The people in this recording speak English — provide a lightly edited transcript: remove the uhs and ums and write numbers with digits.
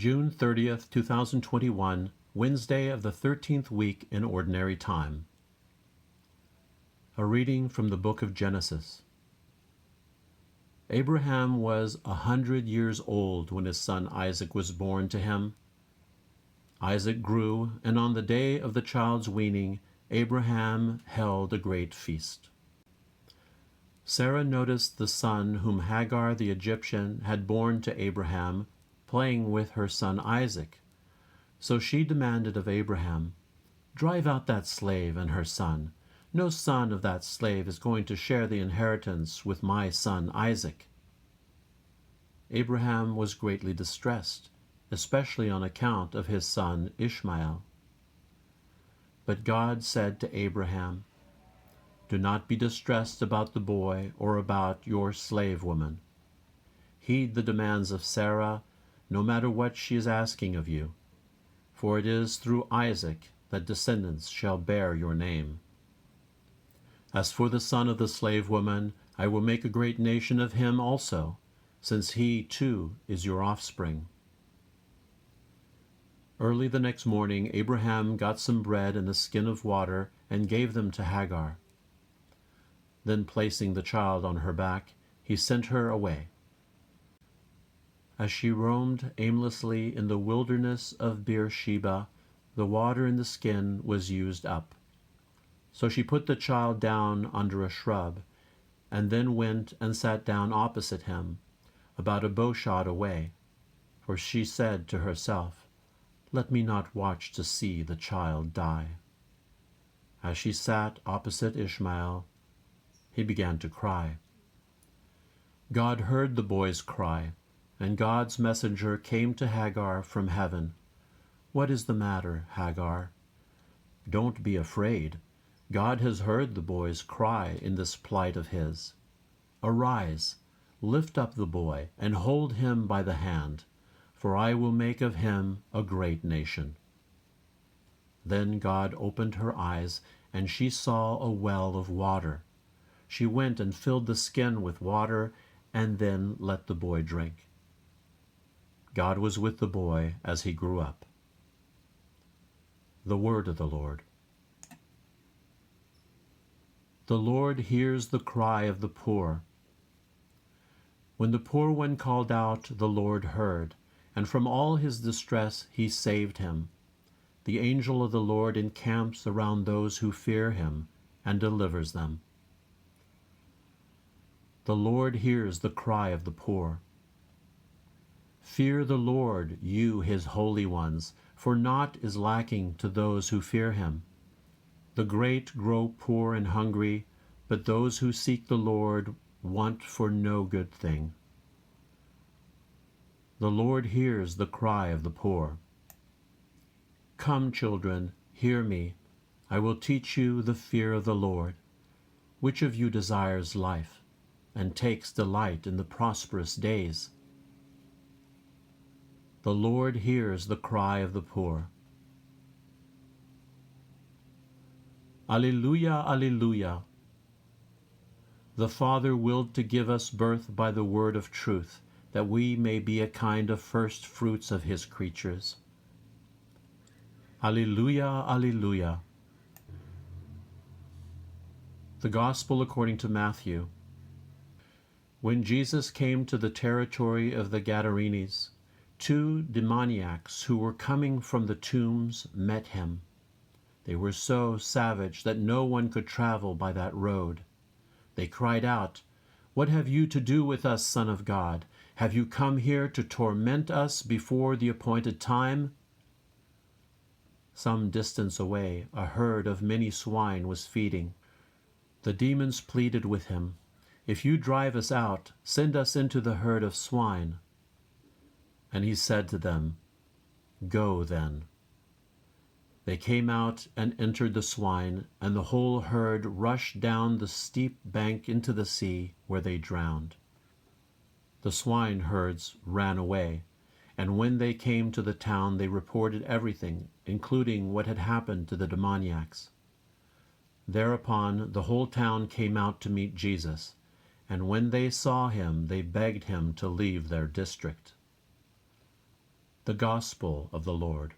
June 30th, 2021, Wednesday of the 13th week in Ordinary Time. A reading from the book of Genesis. Abraham was 100 years old when his son Isaac was born to him. Isaac grew, and on the day of the child's weaning, Abraham held a great feast. Sarah noticed the son whom Hagar the Egyptian had borne to Abraham playing with her son Isaac. So she demanded of Abraham, "Drive out that slave and her son. No son of that slave is going to share the inheritance with my son Isaac." Abraham was greatly distressed, especially on account of his son Ishmael. But God said to Abraham, "Do not be distressed about the boy or about your slave woman. Heed the demands of Sarah, no matter what she is asking of you, for it is through Isaac that descendants shall bear your name. As for the son of the slave woman, I will make a great nation of him also, since he too is your offspring." Early the next morning, Abraham got some bread and a skin of water and gave them to Hagar. Then, placing the child on her back, he sent her away. As she roamed aimlessly in the wilderness of Beersheba, the water in the skin was used up. So she put the child down under a shrub, and then went and sat down opposite him, about a bowshot away, for she said to herself, "Let me not watch to see the child die." As she sat opposite Ishmael, he began to cry. God heard the boy's cry, and God's messenger came to Hagar from heaven. "What is the matter, Hagar? Don't be afraid. God has heard the boy's cry in this plight of his. Arise, lift up the boy, and hold him by the hand, for I will make of him a great nation." Then God opened her eyes, and she saw a well of water. She went and filled the skin with water, and then let the boy drink. God was with the boy as he grew up. The word of the Lord. The Lord hears the cry of the poor. When the poor one called out, the Lord heard, and from all his distress he saved him. The angel of the Lord encamps around those who fear him and delivers them. The Lord hears the cry of the poor. Fear the Lord, you his holy ones, for naught is lacking to those who fear him. The great grow poor and hungry, but those who seek the Lord want for no good thing. The Lord hears the cry of the poor. Come, children, hear me. I will teach you the fear of the Lord. Which of you desires life, and takes delight in the prosperous days? The Lord hears the cry of the poor. Alleluia, alleluia. The Father willed to give us birth by the word of truth, that we may be a kind of first fruits of his creatures. Alleluia, alleluia. The Gospel according to Matthew. When Jesus came to the territory of the Gadarenes, 2 demoniacs who were coming from the tombs met him. They were so savage that no one could travel by that road. They cried out, "What have you to do with us, Son of God? Have you come here to torment us before the appointed time?" Some distance away, a herd of many swine was feeding. The demons pleaded with him, "If you drive us out, send us into the herd of swine." And he said to them, "Go then." They came out and entered the swine, and the whole herd rushed down the steep bank into the sea, where they drowned. The swineherds ran away, and when they came to the town they reported everything, including what had happened to the demoniacs. Thereupon the whole town came out to meet Jesus, and when they saw him, they begged him to leave their district. The Gospel of the Lord.